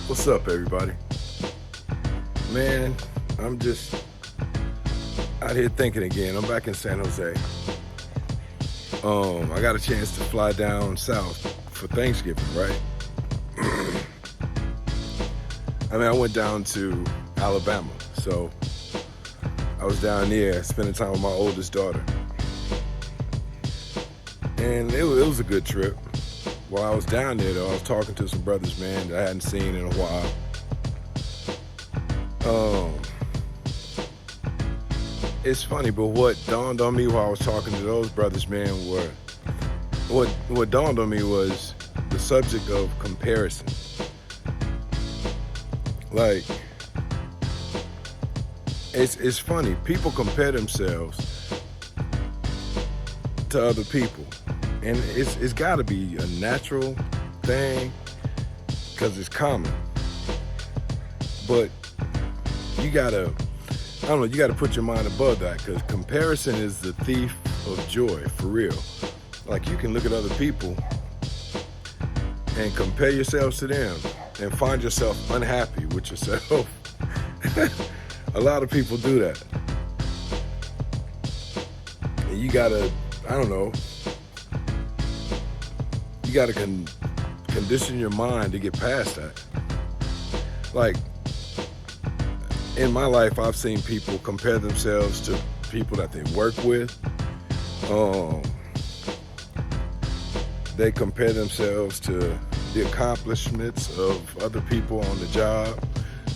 What's up, everybody? Man, I'm just out here thinking again. I'm back in San Jose. I got a chance to fly down south for Thanksgiving, right? I went down to Alabama, so I was down there spending time with my oldest daughter, and it was a good trip. While I was down there, though, I was talking to some brothers, man, that I hadn't seen in a while. It's funny, but what dawned on me while I was talking to those brothers, man, what dawned on me was the subject of comparison. Like, it's funny. People compare themselves to other people, and it's got to be a natural thing because it's common. But you gotta put your mind above that, because comparison is the thief of joy, for real. Like, you can look at other people and compare yourselves to them and find yourself unhappy with yourself. A lot of people do that. And you gotta, you gotta condition your mind to get past that. Like, in my life, I've seen people compare themselves to people that they work with. They compare themselves to the accomplishments of other people on the job.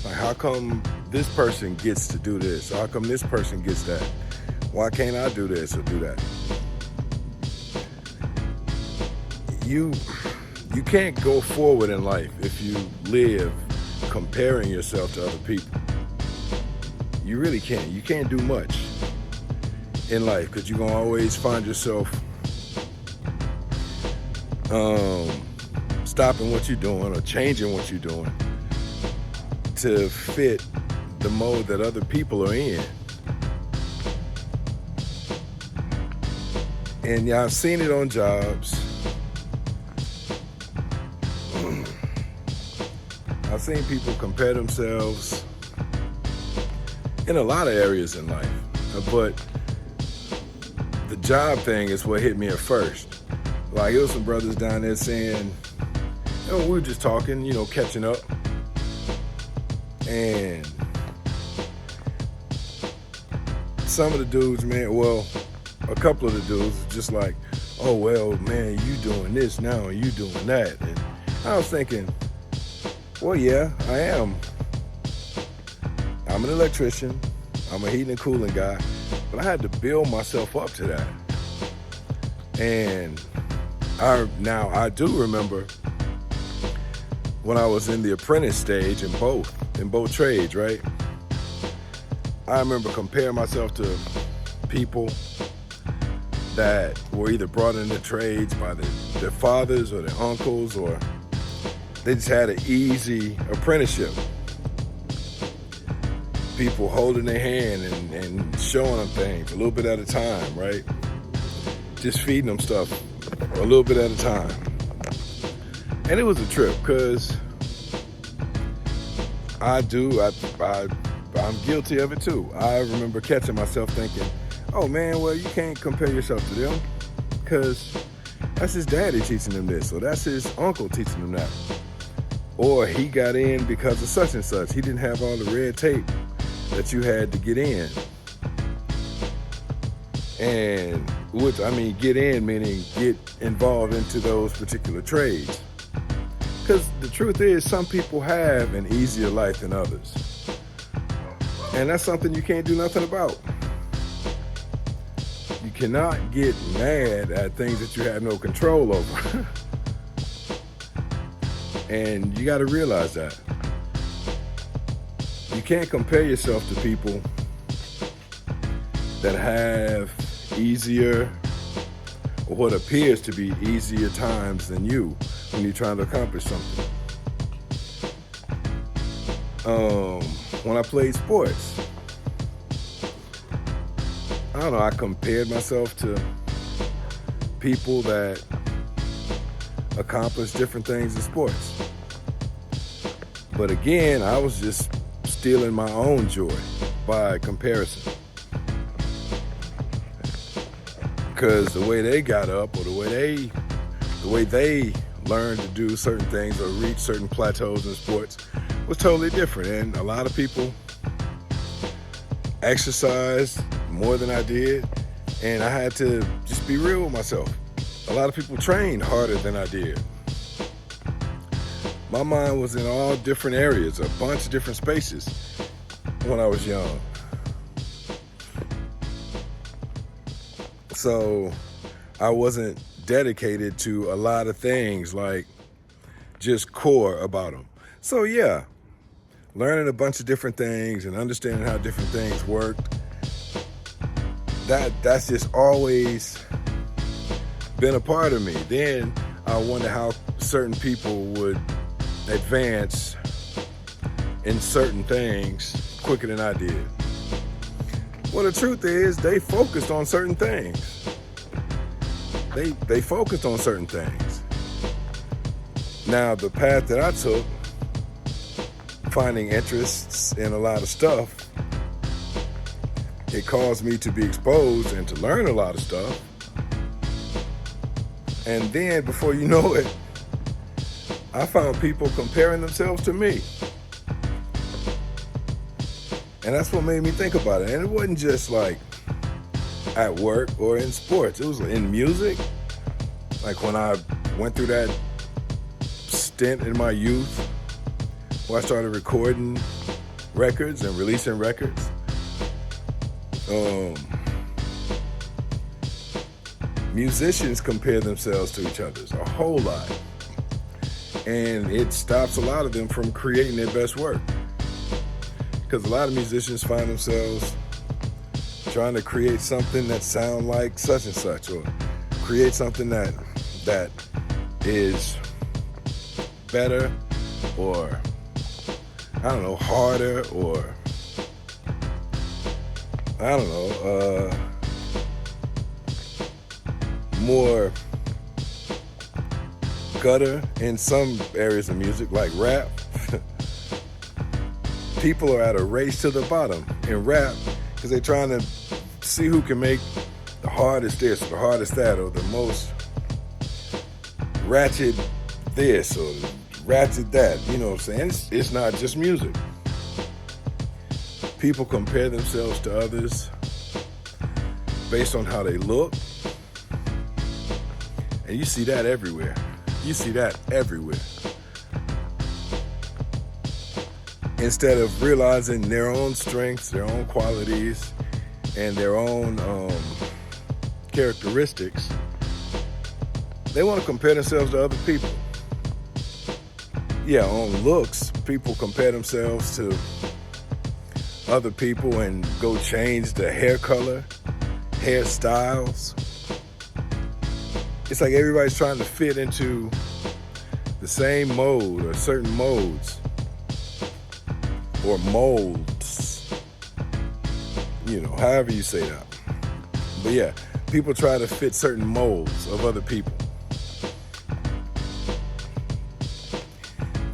Like, how come this person gets to do this? How come this person gets that? Why can't I do this or do that? You can't go forward in life if you live comparing yourself to other people. You really can't. You can't do much in life, because you're going to always find yourself stopping what you're doing or changing what you're doing to fit the mode that other people are in. And yeah, I've seen it on jobs. I've seen people compare themselves in a lot of areas in life, but the job thing is what hit me at first. Like, it was some brothers down there saying, we were just talking, catching up, and some of the dudes, man, well, a couple of the dudes just like, oh, well, man, you doing this now and you doing that. And I was thinking, well, yeah, I am. I'm an electrician. I'm a heating and cooling guy. But I had to build myself up to that. And I do remember when I was in the apprentice stage in both trades, right? I remember comparing myself to people that were either brought into trades by their fathers or their uncles, or they just had an easy apprenticeship. People holding their hand and showing them things a little bit at a time, right? Just feeding them stuff a little bit at a time. And it was a trip, because I'm guilty of it too. I remember catching myself thinking, oh man, well, you can't compare yourself to them, because that's his daddy teaching him this, or that's his uncle teaching him that. Or he got in because of such and such. He didn't have all the red tape that you had to get in. And get in meaning get involved into those particular trades. Because the truth is, some people have an easier life than others. And that's something you can't do nothing about. You cannot get mad at things that you have no control over. And you got to realize that. You can't compare yourself to people that have easier, or what appears to be easier times than you when you're trying to accomplish something. When I played sports, I compared myself to people that accomplish different things in sports. But again, I was just stealing my own joy by comparison. Because the way they got up, or the way they learned to do certain things or reach certain plateaus in sports was totally different. And a lot of people exercised more than I did, and I had to just be real with myself. A lot of people trained harder than I did. My mind was in all different areas, a bunch of different spaces when I was young. So I wasn't dedicated to a lot of things, like just core about them. So yeah, learning a bunch of different things and understanding how different things worked, that's just always been a part of me. Then I wonder how certain people would advance in certain things quicker than I did. Well, the truth is, they focused on certain things. They focused on certain things. Now, the path that I took, finding interests in a lot of stuff, it caused me to be exposed and to learn a lot of stuff. And then, before you know it, I found people comparing themselves to me. And that's what made me think about it. And it wasn't just like at work or in sports. It was in music. Like when I went through that stint in my youth where I started recording records and releasing records. Musicians compare themselves to each other a whole lot. And it stops a lot of them from creating their best work. Because a lot of musicians find themselves trying to create something that sounds like such and such, or create something that is better, or I don't know, harder, or I don't know, more gutter in some areas of music, like rap. People are at a race to the bottom in rap because they're trying to see who can make the hardest this or the hardest that, or the most ratchet this or ratchet that. You know what I'm saying? It's not just music. People compare themselves to others based on how they look. And you see that everywhere. You see that everywhere. Instead of realizing their own strengths, their own qualities, and their own characteristics, they want to compare themselves to other people. Yeah, on looks, people compare themselves to other people and go change the hair color, hairstyles. It's like everybody's trying to fit into the same mode or certain modes. Or molds, you know, however you say that. But yeah, people try to fit certain molds of other people.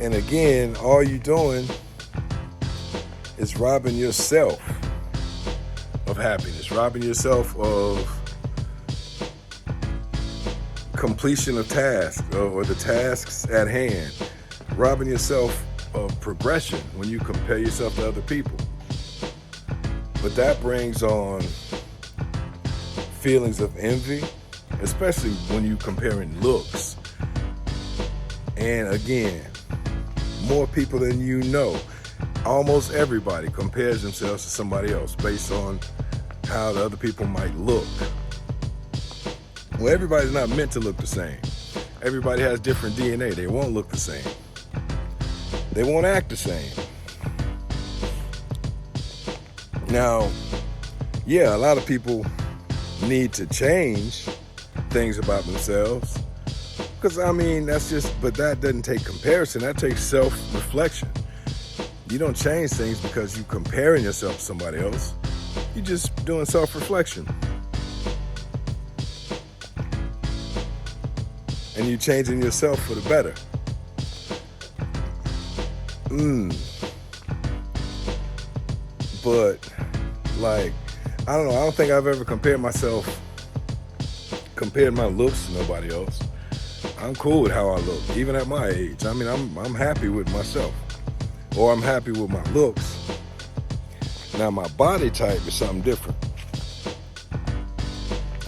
And again, all you're doing is robbing yourself of happiness, robbing yourself of completion of tasks or the tasks at hand, robbing yourself of progression when you compare yourself to other people. But that brings on feelings of envy, especially when you're comparing looks. And again, more people than you know, almost everybody compares themselves to somebody else based on how the other people might look. Well, everybody's not meant to look the same. Everybody has different DNA. They won't look the same. They won't act the same. Now, yeah, a lot of people need to change things about themselves. Because, I mean, but that doesn't take comparison. That takes self-reflection. You don't change things because you're comparing yourself to somebody else. You're just doing self-reflection. And you're changing yourself for the better. mm, but like, I don't know. I don't think I've ever compared my looks to nobody else. I'm cool with how I look, even at my age. I mean, I'm happy with myself, or I'm happy with my looks. Now, my body type is something different.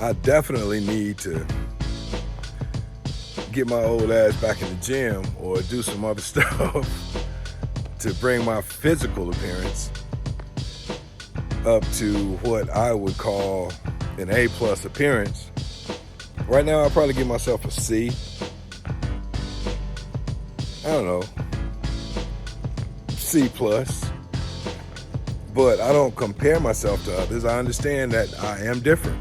I definitely need to get my old ass back in the gym or do some other stuff to bring my physical appearance up to what I would call an A+ appearance. Right now, I'll probably give myself a C. I don't know, C+. But I don't compare myself to others. I understand that I am different.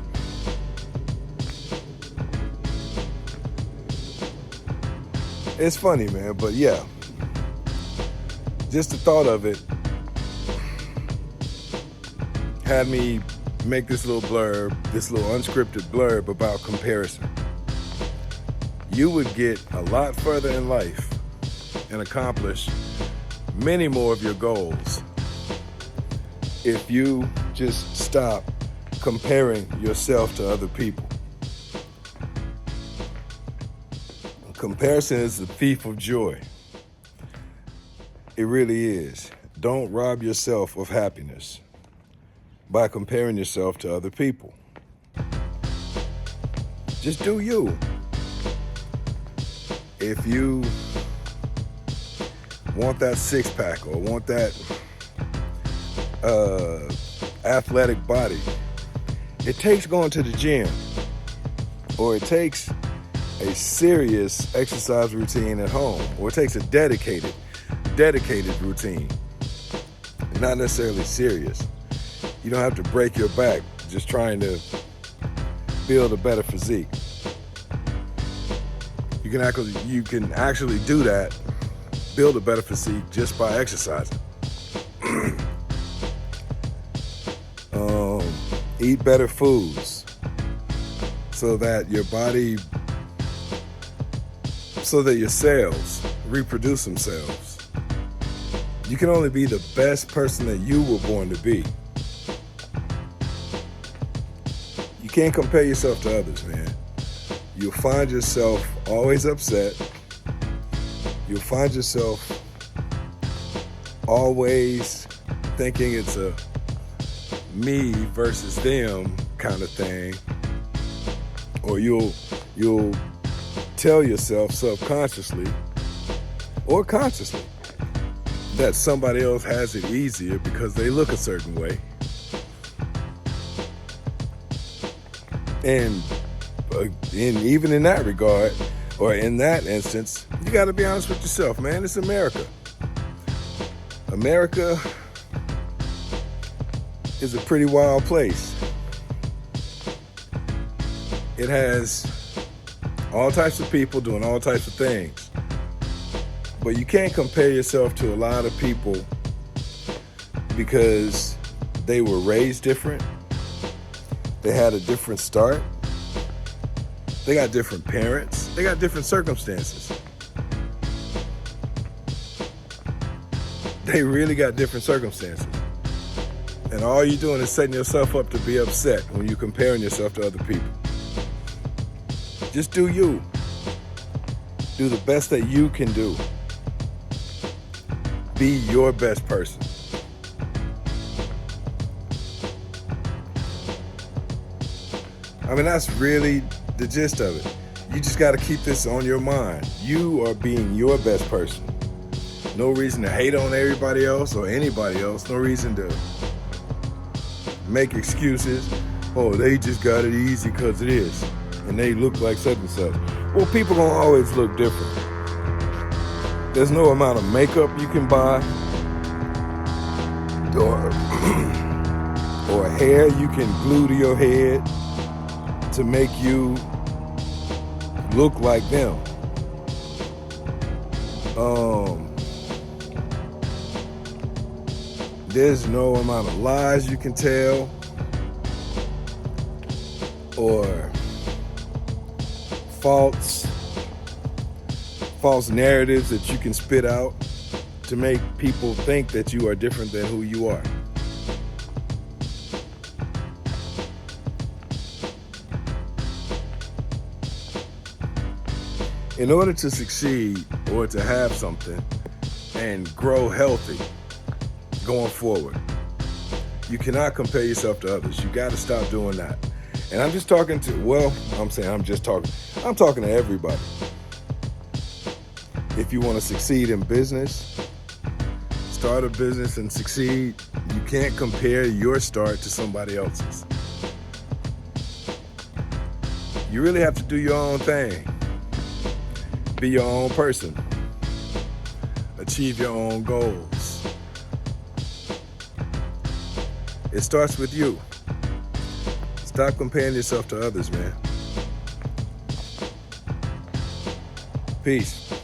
It's funny, man, but yeah. Just the thought of it had me make this little unscripted blurb about comparison. You would get a lot further in life and accomplish many more of your goals if you just stop comparing yourself to other people. Comparison is the thief of joy. It really is. Don't rob yourself of happiness by comparing yourself to other people. Just do you. If you want that six-pack or want that athletic body, it takes going to the gym, or it takes a serious exercise routine at home, or it takes a dedicated routine, not necessarily serious. You don't have to break your back just trying to build a better physique. You can actually do that, build a better physique just by exercising. Eat better foods so that your cells reproduce themselves. You can only be the best person that you were born to be. You can't compare yourself to others, man. You'll find yourself always upset. You'll find yourself always thinking it's a me versus them kind of thing. Or you'll tell yourself subconsciously or consciously that somebody else has it easier because they look a certain way. And even in that regard, or in that instance, you got to be honest with yourself, man. It's America. America is a pretty wild place. It has all types of people doing all types of things. But you can't compare yourself to a lot of people because they were raised different. They had a different start. They got different parents. They got different circumstances. They really got different circumstances. And all you're doing is setting yourself up to be upset when you're comparing yourself to other people. Just do you. Do the best that you can do. Be your best person. I mean, that's really the gist of it. You just got to keep this on your mind. You are being your best person. No reason to hate on everybody else or anybody else. No reason to make excuses. Oh, they just got it easy because it is. And they look like such and such. Well, people gonna always look different. There's no amount of makeup you can buy or hair you can glue to your head to make you look like them. There's no amount of lies you can tell or false narratives that you can spit out to make people think that you are different than who you are. In order to succeed or to have something and grow healthy going forward, you cannot compare yourself to others. You got to stop doing that. And I'm just talking to, I'm talking to everybody. If you want to succeed in business, start a business and succeed, you can't compare your start to somebody else's. You really have to do your own thing. Be your own person. Achieve your own goals. It starts with you. Stop comparing yourself to others, man. Peace.